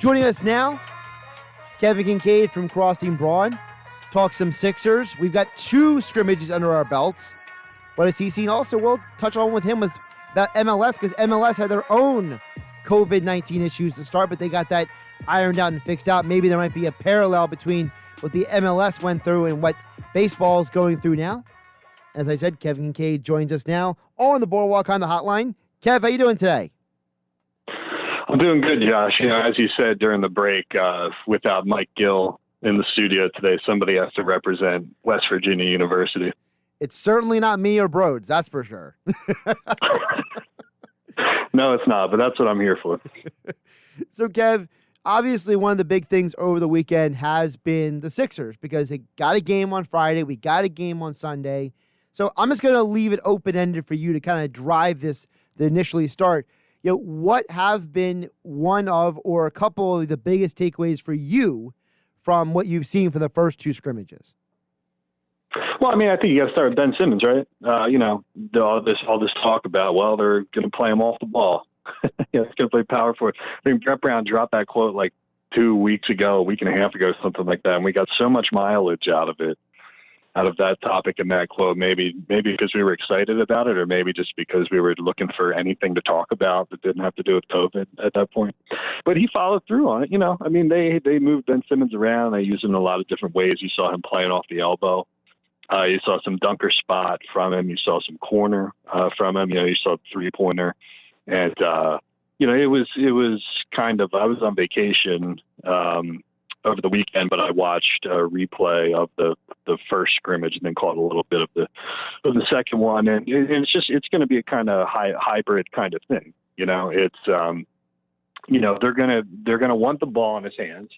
Joining us now, Kevin Kinkead from Crossing Broad. Talk some Sixers. We've got 2 scrimmages under our belts. What has he seen? Also, we'll touch on with him with about MLS, because MLS had their own COVID-19 issues to start, but they got that ironed out and fixed out. Maybe there might be a parallel between what the MLS went through and what baseball is going through now. As I said, Kevin Kinkead joins us now on the Boardwalk on the hotline. Kev, how you doing today? I'm doing good, Josh. As you said during the break, without Mike Gill in the studio today, somebody has to represent West Virginia University. It's certainly not me or Broads, that's for sure. No, it's not, but that's what I'm here for. So, Kev, obviously one of the big things over the weekend has been the Sixers, because they got a game on Friday, we got a game on Sunday. So I'm just going to leave it open-ended for you to kind of drive this to initially start. What have been one of or a couple of the biggest takeaways for you from what you've seen from the first 2 scrimmages? Well, I think you got to start with Ben Simmons, right? All this talk about, well, they're going to play him off the ball. It's going to play power forward. I think Brett Brown dropped that quote like 2 weeks ago, a week and a half ago, something like that, and we got so much mileage out of that topic and that quote, maybe because we were excited about it, or maybe just because we were looking for anything to talk about that didn't have to do with COVID at that point. But he followed through on it. They moved Ben Simmons around. They used him in a lot of different ways. You saw him playing off the elbow. You saw some dunker spot from him. You saw some corner from him. You saw 3-pointer. And, it was kind of, I was on vacation over the weekend, but I watched a replay of the first scrimmage and then caught a little bit of the second one. And it's going to be a kind of hybrid kind of thing. It's, they're going to want the ball in his hands.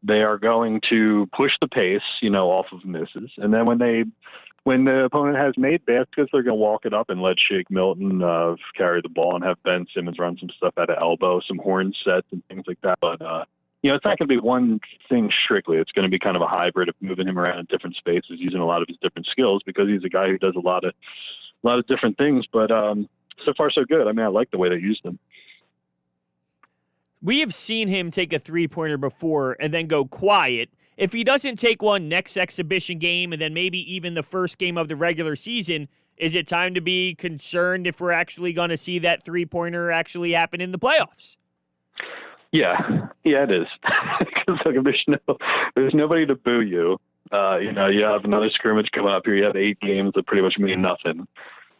They are going to push the pace, off of misses. And then when the opponent has made baskets, they're going to walk it up and let Shake Milton carry the ball and have Ben Simmons run some stuff at an elbow, some horn sets and things like that. But, it's not going to be one thing strictly. It's going to be kind of a hybrid of moving him around in different spaces, using a lot of his different skills, because he's a guy who does a lot of different things. But so far, so good. I like the way they used him. We have seen him take a 3-pointer before and then go quiet. If he doesn't take one next exhibition game and then maybe even the first game of the regular season, is it time to be concerned if we're actually going to see that 3-pointer actually happen in the playoffs? Yeah, it is. Because there's nobody to boo you. You have another scrimmage coming up here. You have 8 games that pretty much mean nothing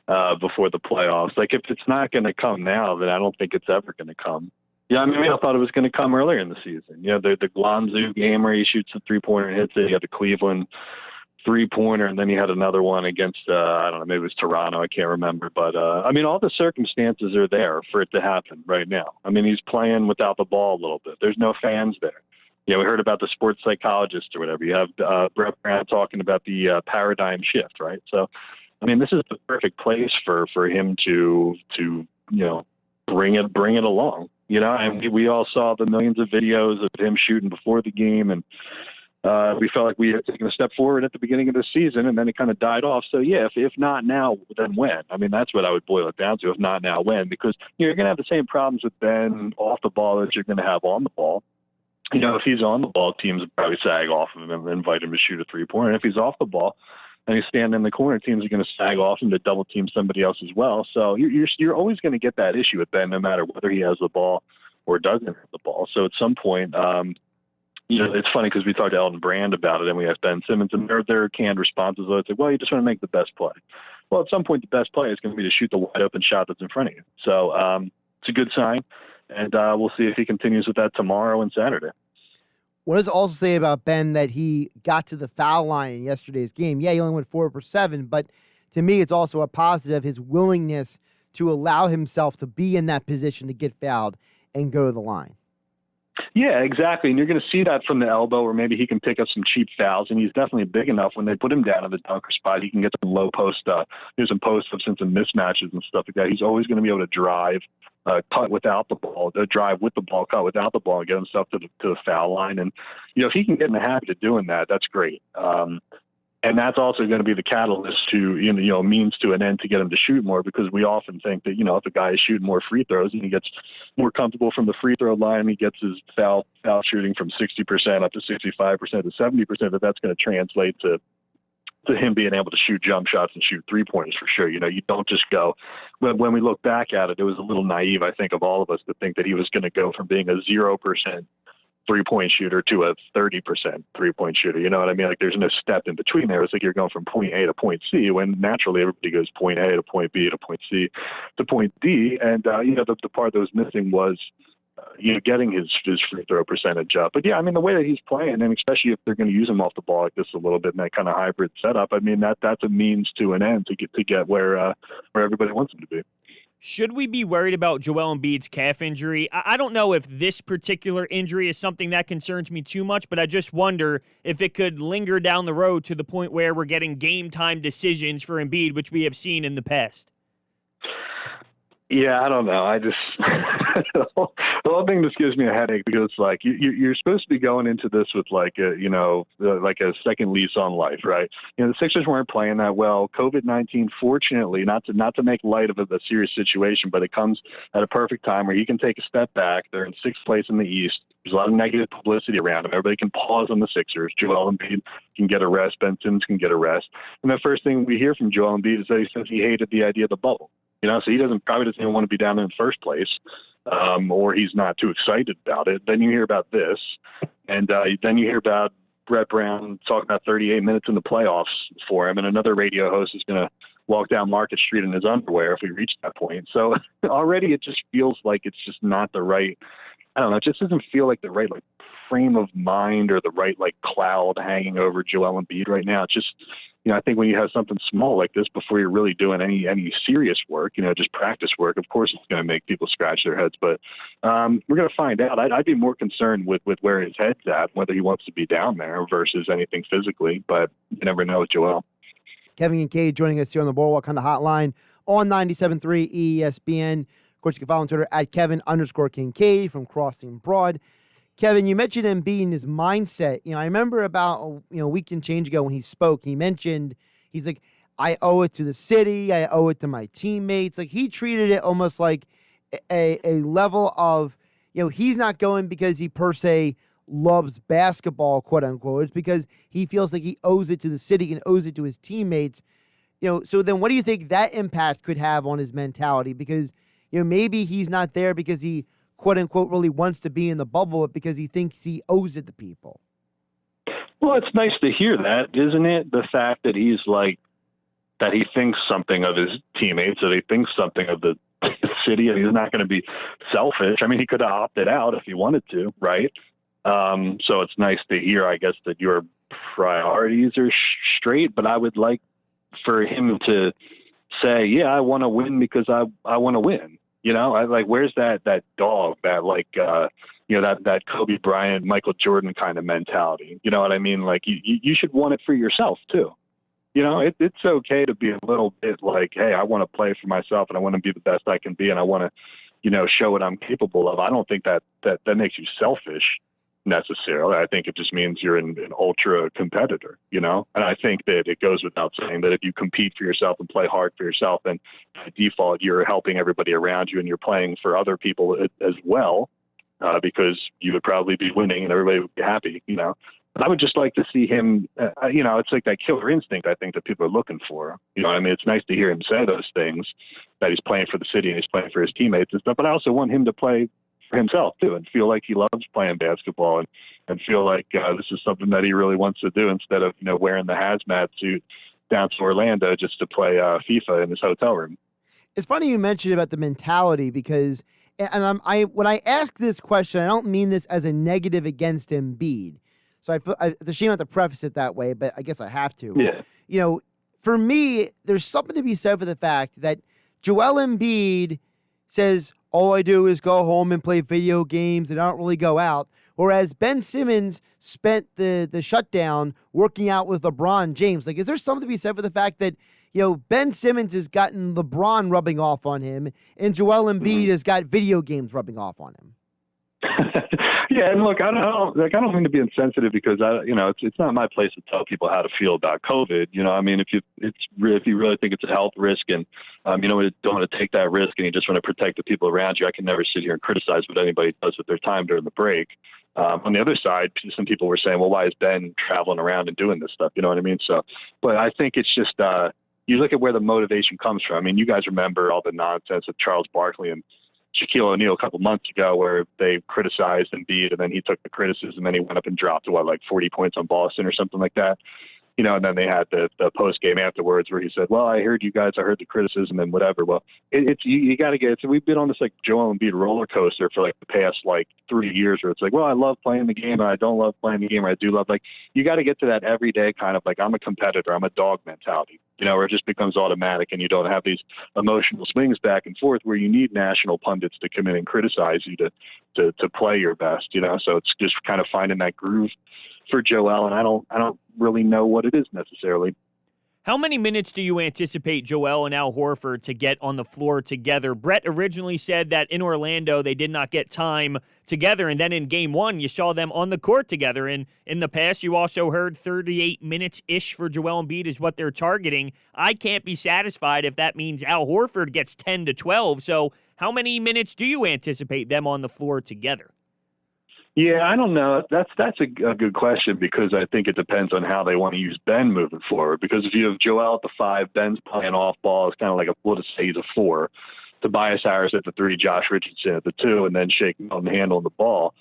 before the playoffs. Like, if it's not going to come now, then I don't think it's ever going to come. Yeah, I thought it was going to come earlier in the season. The Guangzhou game where he shoots a 3-pointer and hits it. You had the Cleveland 3-pointer, and then you had another one against, I don't know, maybe it was Toronto. I can't remember. But, all the circumstances are there for it to happen right now. He's playing without the ball a little bit. There's no fans there. We heard about the sports psychologist or whatever. You have Brett Brown talking about the paradigm shift, right? So, this is the perfect place for him to bring it along. And we all saw the millions of videos of him shooting before the game, and we felt like we had taken a step forward at the beginning of the season, and then it kind of died off. So, yeah, if not now, then when? That's what I would boil it down to. If not now, when? Because you're going to have the same problems with Ben off the ball that you're going to have on the ball. If he's on the ball, teams would probably sag off of him and invite him to shoot a 3-pointer. And if he's off the ball and he's standing in the corner, teams are going to sag off him to double team somebody else as well. So you're always going to get that issue with Ben, no matter whether he has the ball or doesn't have the ball. So at some point, it's funny because we talked to Elton Brand about it, and we asked Ben Simmons, and their canned responses was, well, you just want to make the best play. Well, at some point, the best play is going to be to shoot the wide open shot that's in front of you. So it's a good sign, and we'll see if he continues with that tomorrow and Saturday. What does it also say about Ben that he got to the foul line in yesterday's game? Yeah, he only went 4 for 7, but to me, it's also a positive, his willingness to allow himself to be in that position to get fouled and go to the line. Yeah, exactly. And you're going to see that from the elbow, or maybe he can pick up some cheap fouls. And he's definitely big enough when they put him down in the dunker spot. He can get some low post, do some post ups and some mismatches and stuff like that. He's always going to be able to drive, cut without the ball, drive with the ball, cut without the ball, and get himself to the foul line. And if he can get in the habit of doing that, that's great. And that's also going to be the catalyst to, means to an end to get him to shoot more, because we often think that, if a guy is shooting more free throws and he gets more comfortable from the free throw line, he gets his foul shooting from 60% up to 65% to 70%, that's going to translate to him being able to shoot jump shots and shoot 3-pointers for sure. You don't just go, when we look back at it, it was a little naive, I think, of all of us to think that he was going to go from being a 0% 3-point shooter to a 30% 3-point shooter. You know what I mean? Like, there's no step in between there. It's like you're going from point A to point C, when naturally everybody goes point A to point B to point C to point D. And, the part that was missing was, getting his free throw percentage up. But yeah, I mean, the way that he's playing, and especially if they're going to use him off the ball like this a little bit in that kind of hybrid setup, I mean, that's a means to an end to get where everybody wants him to be. Should we be worried about Joel Embiid's calf injury? I don't know if this particular injury is something that concerns me too much, but I just wonder if it could linger down the road to the point where we're getting game time decisions for Embiid, which we have seen in the past. Yeah, I don't know. I just the whole thing just gives me a headache, because like you're supposed to be going into this with like a second lease on life, right? The Sixers weren't playing that well. COVID-19, fortunately, not to make light of a serious situation, but it comes at a perfect time where he can take a step back. They're in 6th place in the East. There's a lot of negative publicity around him. Everybody can pause on the Sixers. Joel Embiid can get a rest. Ben Simmons can get a rest. And the first thing we hear from Joel Embiid is that he says he hated the idea of the bubble. So he probably doesn't even want to be down there in the first place, or he's not too excited about it. Then you hear about this, and then you hear about Brett Brown talking about 38 minutes in the playoffs for him, and another radio host is going to walk down Market Street in his underwear if we reach that point. So already it just feels like it's just not the right, I don't know, it just doesn't feel like the right frame of mind or the right cloud hanging over Joel Embiid right now. It's just, I think when you have something small like this before you're really doing any serious work, just practice work, of course it's going to make people scratch their heads. But we're going to find out. I'd be more concerned with where his head's at, whether he wants to be down there versus anything physically. But you never know with Joel. Kevin Kinkead joining us here on the Boardwalk on the hotline on 97.3 ESPN. Of course, you can follow on Twitter at Kevin_Kinkead from Crossing Broad. Kevin, you mentioned Embiid and his mindset. I remember about a week and change ago when he spoke, he mentioned, he's like, I owe it to the city, I owe it to my teammates. Like, he treated it almost like a level of, he's not going because he per se loves basketball, quote unquote. It's because he feels like he owes it to the city and owes it to his teammates. So then what do you think that impact could have on his mentality? Because, maybe he's not there because he, quote unquote, really wants to be in the bubble, but because he thinks he owes it to people. Well, it's nice to hear that, isn't it? The fact that he's that he thinks something of his teammates, that he thinks something of the city, and he's not going to be selfish. I mean, he could have opted out if he wanted to, right? So it's nice to hear, I guess, that your priorities are straight, but I would like for him to say, yeah, I want to win because I want to win. Where's that dog, that Kobe Bryant, Michael Jordan kind of mentality? You know what I mean? Like, you should want it for yourself too. It's okay to be a little bit like, hey, I want to play for myself and I want to be the best I can be and I want to, show what I'm capable of. I don't think that makes you selfish necessarily. I think it just means you're an ultra competitor, and I think that it goes without saying that if you compete for yourself and play hard for yourself, then by default you're helping everybody around you and you're playing for other people as well, because you would probably be winning and everybody would be happy, But I would just like to see him, it's like that killer instinct I think that people are looking for. I mean? It's nice to hear him say those things, that he's playing for the city and he's playing for his teammates and stuff, but I also want him to play himself too and feel like he loves playing basketball and feel like this is something that he really wants to do instead of wearing the hazmat suit down to Orlando just to play FIFA in his hotel room. It's funny you mentioned about the mentality because when I ask this question, I don't mean this as a negative against Embiid, so it's a shame I have to preface it that way, but I guess I have to. Yeah. For me, there's something to be said for the fact that Joel Embiid says, all I do is go home and play video games and I don't really go out. Whereas Ben Simmons spent the shutdown working out with LeBron James. Like, is there something to be said for the fact that, Ben Simmons has gotten LeBron rubbing off on him and Joel Embiid has got video games rubbing off on him? Yeah, and look, I don't mean to be insensitive because it's not my place to tell people how to feel about COVID. I mean, if you really think it's a health risk and you don't want to take that risk and you just want to protect the people around you, I can never sit here and criticize what anybody does with their time during the break. On the other side, some people were saying, well, why is Ben traveling around and doing this stuff? You know what I mean? So, but I think it's just you look at where the motivation comes from. I mean, you guys remember all the nonsense of Charles Barkley and Shaquille O'Neal a couple months ago where they criticized Embiid and then he took the criticism and he went up and dropped 40 points on Boston or something like that. And then they had the post game afterwards where he said, well, I heard you guys, I heard the criticism and whatever. Well, you got to get it. So we've been on this Joel Embiid roller coaster for the past 3 years where it's well, I love playing the game and I don't love playing the game, or I do love, you got to get to that everyday kind of I'm a competitor, I'm a dog mentality, where it just becomes automatic and you don't have these emotional swings back and forth where you need national pundits to come in and criticize you to play your best, so it's just kind of finding that groove for Joel, and I don't really know what it is necessarily. How many minutes do you anticipate Joel and Al Horford to get on the floor together? Brett originally said that in Orlando they did not get time together, and then in Game 1 you saw them on the court together. And in the past you also heard 38 minutes-ish for Joel Embiid is what they're targeting. I can't be satisfied if that means Al Horford gets 10 to 12. So how many minutes do you anticipate them on the floor together? Yeah, I don't know. That's a good question because I think it depends on how they want to use Ben moving forward. Because if you have Joel at the 5, Ben's playing off ball, it's kind of we'll just say he's a 4. Tobias Harris at the 3, Josh Richardson at the 2, and then Shake Milton handling the ball.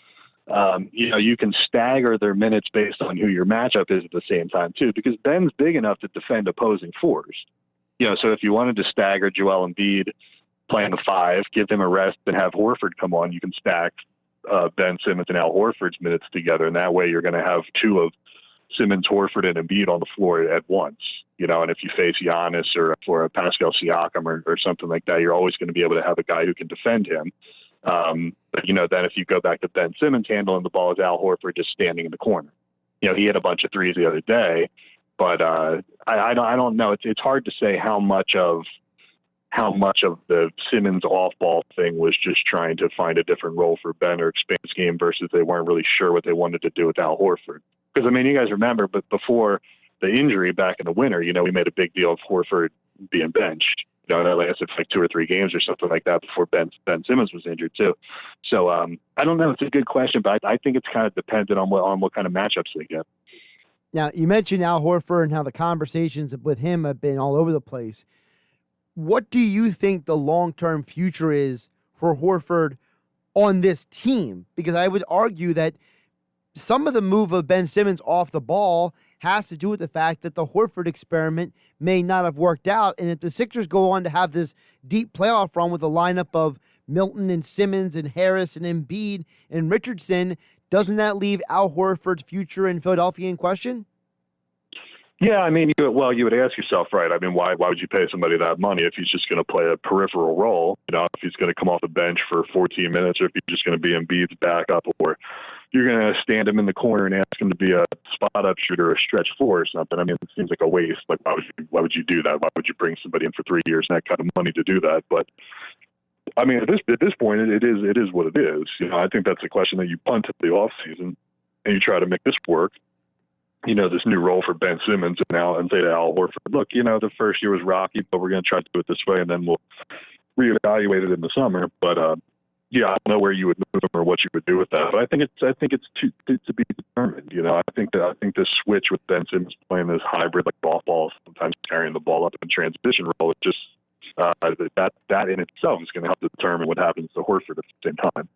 You can stagger their minutes based on who your matchup is at the same time too, because Ben's big enough to defend opposing 4s. So if you wanted to stagger Joel Embiid playing the 5, give him a rest, and have Horford come on, you can stack Ben Simmons and Al Horford's minutes together, and that way you're going to have 2 of Simmons, Horford, and Embiid on the floor at once. And if you face Giannis or a Pascal Siakam or something like that, you're always going to be able to have a guy who can defend him. But then if you go back to Ben Simmons handling the ball as Al Horford just standing in the corner, he hit a bunch of threes the other day, but I don't know. It's hard to say how much of the Simmons off-ball thing was just trying to find a different role for Ben or expand his game versus they weren't really sure what they wanted to do with Al Horford. Because, you guys remember, but before the injury back in the winter, we made a big deal of Horford being benched. That lasted 2 or 3 games or something like that before Ben Simmons was injured too. So I don't know. It's a good question, but I think it's kind of dependent on what kind of matchups they get. Now, you mentioned Al Horford and how the conversations with him have been all over the place. What do you think the long-term future is for Horford on this team? Because I would argue that some of the move of Ben Simmons off the ball has to do with the fact that the Horford experiment may not have worked out. And if the Sixers go on to have this deep playoff run with a lineup of Milton and Simmons and Harris and Embiid and Richardson, doesn't that leave Al Horford's future in Philadelphia in question? Yeah, you would ask yourself, right? Why would you pay somebody that money if he's just going to play a peripheral role? If he's going to come off the bench for 14 minutes, or if he's just going to be Embiid's backup, or you're going to stand him in the corner and ask him to be a spot-up shooter or a stretch 4 or something. It seems like a waste. Why would you do that? Why would you bring somebody in for 3 years and that kind of money to do that? But at this point, it is what it is. I think that's a question that you punt to the off season and you try to make this work. This new role for Ben Simmons and say to Al Horford, look, the first year was rocky, but we're going to try to do it this way, and then we'll reevaluate it in the summer. But I don't know where you would move him or what you would do with that. But I think it's to be determined. I think this switch with Ben Simmons playing this hybrid off ball, sometimes carrying the ball up in transition role, it just that in itself is going to help determine what happens to Horford at the same time.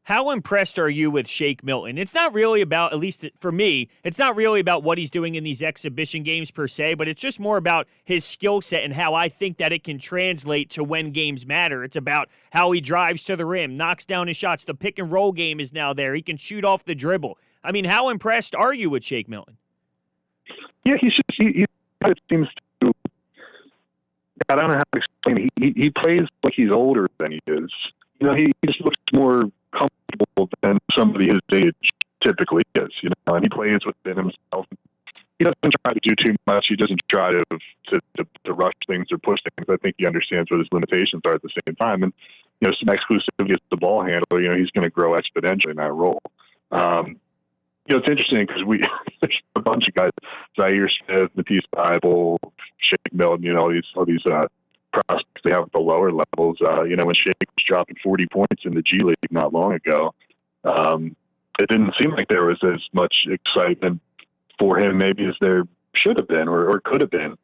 How impressed are you with Shake Milton? It's not really about, at least for me, it's not really about what he's doing in these exhibition games per se, but it's just more about his skill set and how I think that it can translate to when games matter. It's about how he drives to the rim, knocks down his shots. The pick and roll game is now there. He can shoot off the dribble. How impressed are you with Shake Milton? Yeah, he seems to, I don't know how to explain it. He plays like he's older than he is. He just looks more comfortable than somebody his age typically is, and he plays within himself. He doesn't try to do too much. He doesn't try to rush things or push things. I think he understands what his limitations are at the same time. And some exclusivity as the ball handler, he's going to grow exponentially in that role. It's interesting because there's a bunch of guys, Zaire Smith, Matisse Bible, Shake Milton, all these prospects they have at the lower levels. When Shake was dropping 40 points in the G League not long ago, it didn't seem like there was as much excitement for him maybe as there should have been or could have been.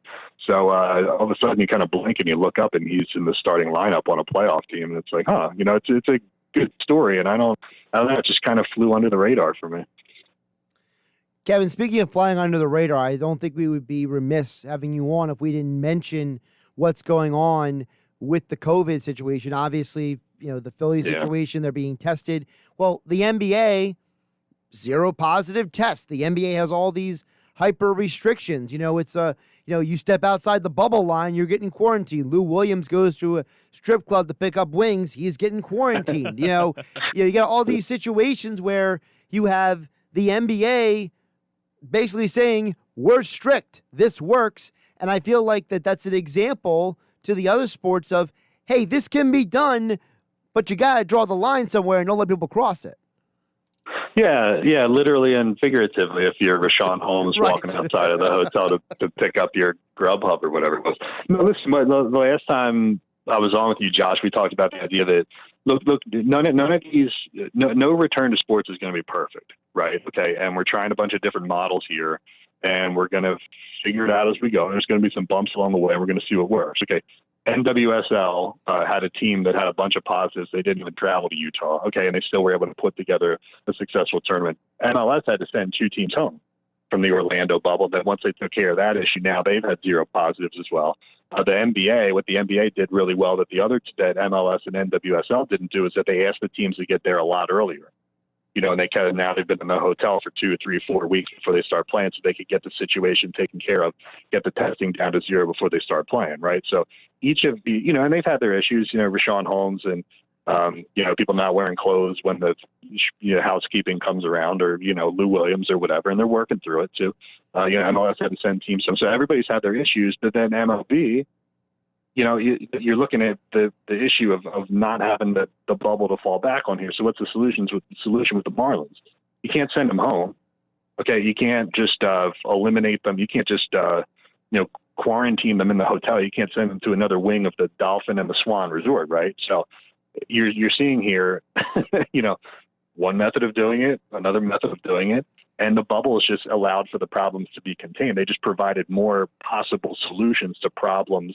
So all of a sudden you kind of blink and you look up and he's in the starting lineup on a playoff team, and it's like, it's a good story, and I don't know, it just kind of flew under the radar for me. Kevin, speaking of flying under the radar, I don't think we would be remiss having you on if we didn't mention what's going on with the COVID situation. Obviously, the Phillies situation, they're being tested. Well, the NBA, 0 positive tests. The NBA has all these hyper restrictions. It's you step outside the bubble line, you're getting quarantined. Lou Williams goes to a strip club to pick up wings, he's getting quarantined. You got all these situations where you have the NBA basically saying, we're strict, this works. And I feel like that's an example to the other sports of, hey, this can be done, but you got to draw the line somewhere and don't let people cross it. Yeah, literally and figuratively. If you're Rashawn Holmes walking outside of the hotel to pick up your Grubhub or whatever it was. No, listen, the last time I was on with you, Josh, we talked about the idea that look, none of these, no return to sports is going to be perfect, right? Okay, and we're trying a bunch of different models here, and we're going to figure it out as we go. And there's going to be some bumps along the way, and we're going to see what works. Okay. NWSL had a team that had a bunch of positives. They didn't even travel to Utah. Okay, and they still were able to put together a successful tournament. MLS had to send 2 teams home from the Orlando bubble. Then once they took care of that issue, now they've had 0 positives as well. The NBA, what the NBA did really well that that MLS and NWSL didn't do is that they asked the teams to get there a lot earlier. And they've been in the hotel for 2 or 3 or 4 weeks before they start playing, so they could get the situation taken care of, get the testing down to 0 before they start playing, right? So each of the, and they've had their issues, Rashawn Holmes and, people not wearing clothes when the, housekeeping comes around, or, Lou Williams or whatever, and they're working through it too. MLS had to send teams home. So everybody's had their issues, but then MLB, you're looking at the issue of not having the bubble to fall back on here. So what's the solution with the Marlins? You can't send them home. Okay. You can't just eliminate them. You can't just, quarantine them in the hotel. You can't send them to another wing of the Dolphin and the Swan Resort. Right. So you're seeing here, one method of doing it, another method of doing it. And the bubble has just allowed for the problems to be contained. They just provided more possible solutions to problems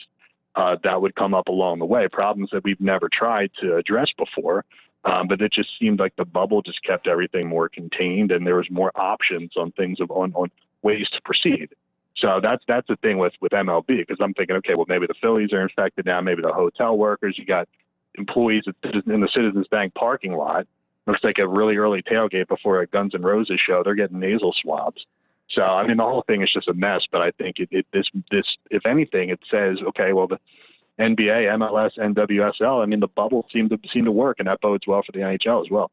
that would come up along the way, problems that we've never tried to address before. But it just seemed like the bubble just kept everything more contained, and there was more options on things on ways to proceed. So that's the thing with MLB, because I'm thinking, okay, well, maybe the Phillies are infected now, maybe the hotel workers, you got employees in the Citizens Bank parking lot. Looks like a really early tailgate before a Guns N' Roses show. They're getting nasal swabs. So, the whole thing is just a mess, but I think this, if anything, it says, okay, well, the NBA, MLS, NWSL, the bubble seemed to work, and that bodes well for the NHL as well.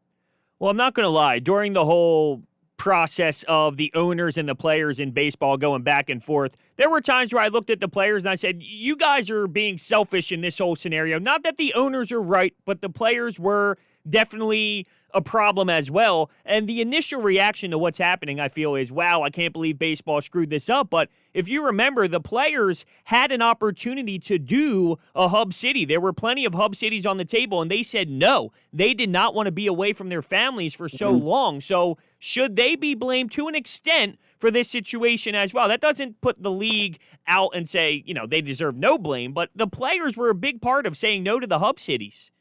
Well, I'm not going to lie. During the whole process of the owners and the players in baseball going back and forth, there were times where I looked at the players and I said, you guys are being selfish in this whole scenario. Not that the owners are right, but the players were definitely a problem as well. And the initial reaction to what's happening, I feel, is, wow, I can't believe baseball screwed this up. But if you remember, the players had an opportunity to do a hub city. There were plenty of hub cities on the table, and they said no. They did not want to be away from their families for so long. So should they be blamed to an extent for this situation as well? That doesn't put the league out and say, they deserve no blame, but the players were a big part of saying no to the hub cities.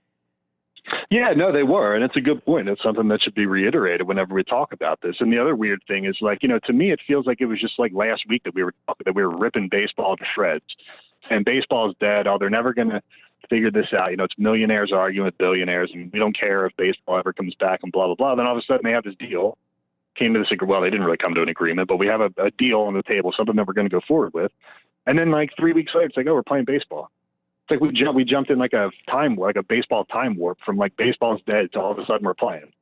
Yeah, no, they were. And it's a good point. It's something that should be reiterated whenever we talk about this. And the other weird thing is, to me, it feels like it was just like last week that we were ripping baseball to shreds. And baseball is dead. Oh, they're never going to figure this out. It's millionaires arguing with billionaires, and we don't care if baseball ever comes back and blah, blah, blah. Then all of a sudden they have this deal. Came to this agreement. Well, they didn't really come to an agreement, but we have a deal on the table, something that we're going to go forward with. And then 3 weeks later, it's like, oh, we're playing baseball. It's like we jumped in like a baseball time warp from baseball's dead to all of a sudden we're playing.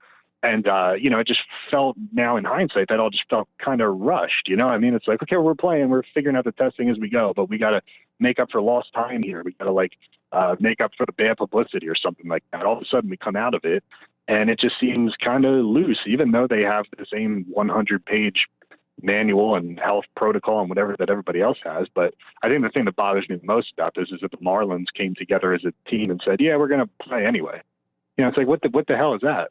And, it just felt now in hindsight, that all just felt kind of rushed. I mean, it's like, okay, we're playing, we're figuring out the testing as we go, but we got to make up for lost time here. We got to make up for the bad publicity or something like that. All of a sudden we come out of it and it just seems kind of loose, even though they have the same 100-page manual and health protocol and whatever that everybody else has. But I think the thing that bothers me most about this is that the Marlins came together as a team and said, yeah, we're going to play anyway. It's like, what the hell is that?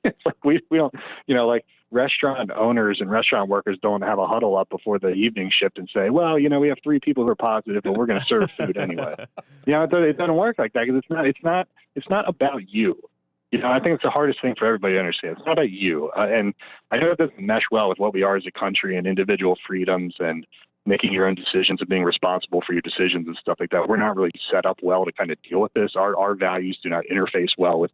It's like, we don't, like restaurant owners and restaurant workers don't have a huddle up before the evening shift and say, well, we have 3 people who are positive, but we're going to serve food anyway. It doesn't work like that, because it's not about you. I think it's the hardest thing for everybody to understand. It's not about you. And I know it doesn't mesh well with what we are as a country and individual freedoms and making your own decisions and being responsible for your decisions and stuff like that. We're not really set up well to kind of deal with this. Our values do not interface well with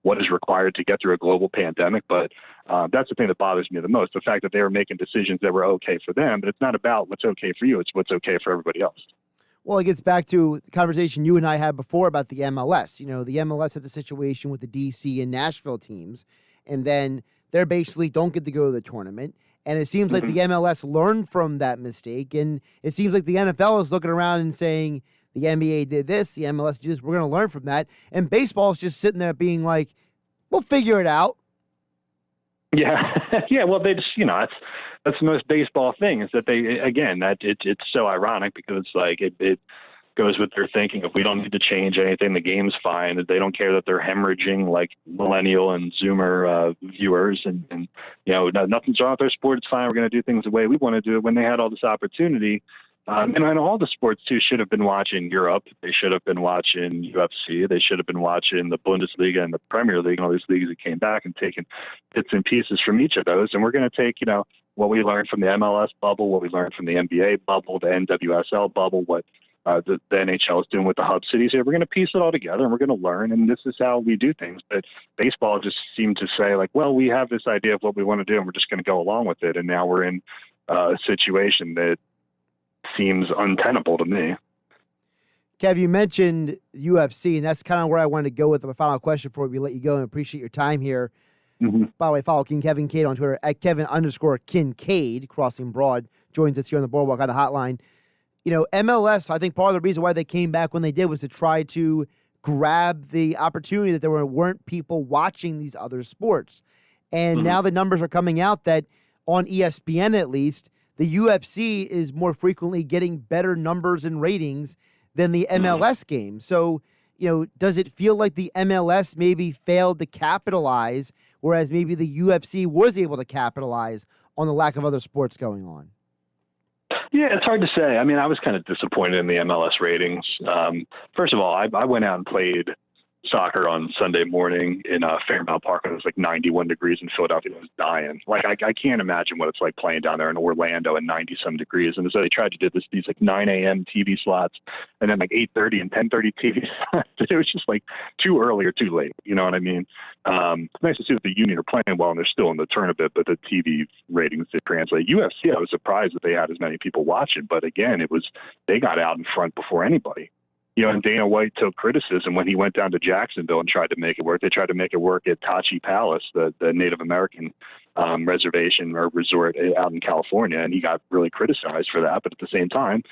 what is required to get through a global pandemic. But that's the thing that bothers me the most, the fact that they were making decisions that were okay for them, but it's not about what's okay for you. It's what's okay for everybody else. Well, it gets back to the conversation you and I had before about the MLS. The MLS had the situation with the DC and Nashville teams, and then they basically don't get to go to the tournament. And it seems like the MLS learned from that mistake, and it seems like the NFL is looking around and saying, the NBA did this, the MLS did this, we're going to learn from that. And baseball is just sitting there being like, we'll figure it out. Yeah. Yeah. Well, they just, that's the most baseball thing, is that it's so ironic, because it's like it goes with their thinking. If we don't need to change anything, the game's fine. They don't care that they're hemorrhaging like millennial and Zoomer viewers, and nothing's wrong with their sport. It's fine. We're going to do things the way we want to do it. When they had all this opportunity, and all the sports too should have been watching Europe. They should have been watching UFC. They should have been watching the Bundesliga and the Premier League and all these leagues that came back and taken bits and pieces from each of those. And we're going to take, what we learned from the MLS bubble, what we learned from the NBA bubble, the NWSL bubble, what the NHL is doing with the hub cities here. We're going to piece it all together and we're going to learn. And this is how we do things. But baseball just seemed to say, like, well, we have this idea of what we want to do and we're just going to go along with it. And now we're in a situation that seems untenable to me. Kev, you mentioned UFC, and that's kind of where I wanted to go with my final question before we let you go, and appreciate your time here. By the way, follow Kevin Kinkead on Twitter at Kevin_Kinkead, crossing broad, joins us here on the Boardwalk on the hotline. MLS, I think part of the reason why they came back when they did was to try to grab the opportunity that there weren't people watching these other sports. And now the numbers are coming out that on ESPN, at least, the UFC is more frequently getting better numbers and ratings than the MLS game. So, does it feel like the MLS maybe failed to capitalize, whereas maybe the UFC was able to capitalize on the lack of other sports going on? Yeah, it's hard to say. I mean, I was kind of disappointed in the MLS ratings. First of all, I went out and played soccer on Sunday morning in Fairmount Park, and it was like 91 degrees in Philadelphia. I was dying. Like, I can't imagine what it's like playing down there in Orlando in 90-some degrees. And so they tried to do these like 9 a.m. TV slots and then like 8:30 and 10:30 TV slots. It was just like too early or too late. You know what I mean? It's nice to see that the Union are playing well and they're still in the tournament, but the TV ratings did translate. UFC, I was surprised that they had as many people watching, but again, they got out in front before anybody. And Dana White took criticism when he went down to Jacksonville and tried to make it work. They tried to make it work at Tachi Palace, the Native American reservation or resort out in California, and he got really criticized for that. But at the same time,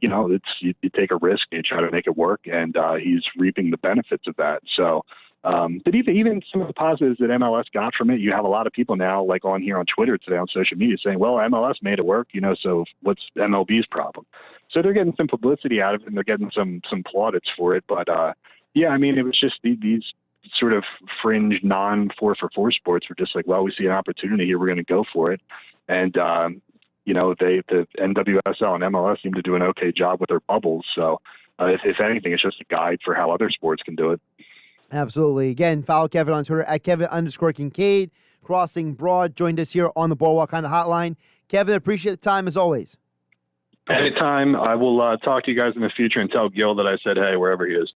you take a risk and you try to make it work, and he's reaping the benefits of that. So, but even some of the positives that MLS got from it, you have a lot of people now, like on here on Twitter today on social media, saying, "Well, MLS made it work, so what's MLB's problem?" So they're getting some publicity out of it, and they're getting some plaudits for it. But I mean, it was just these sort of fringe non-4-for-4 sports were just like, well, we see an opportunity here, we're going to go for it. And the NWSL and MLS seem to do an okay job with their bubbles. So if anything, it's just a guide for how other sports can do it. Absolutely. Again, follow Kevin on Twitter at Kevin_Kinkead. Crossing Broad joined us here on the Boardwalk on the hotline. Kevin, appreciate the time as always. Anytime. I will talk to you guys in the future and tell Gil that I said, hey, wherever he is.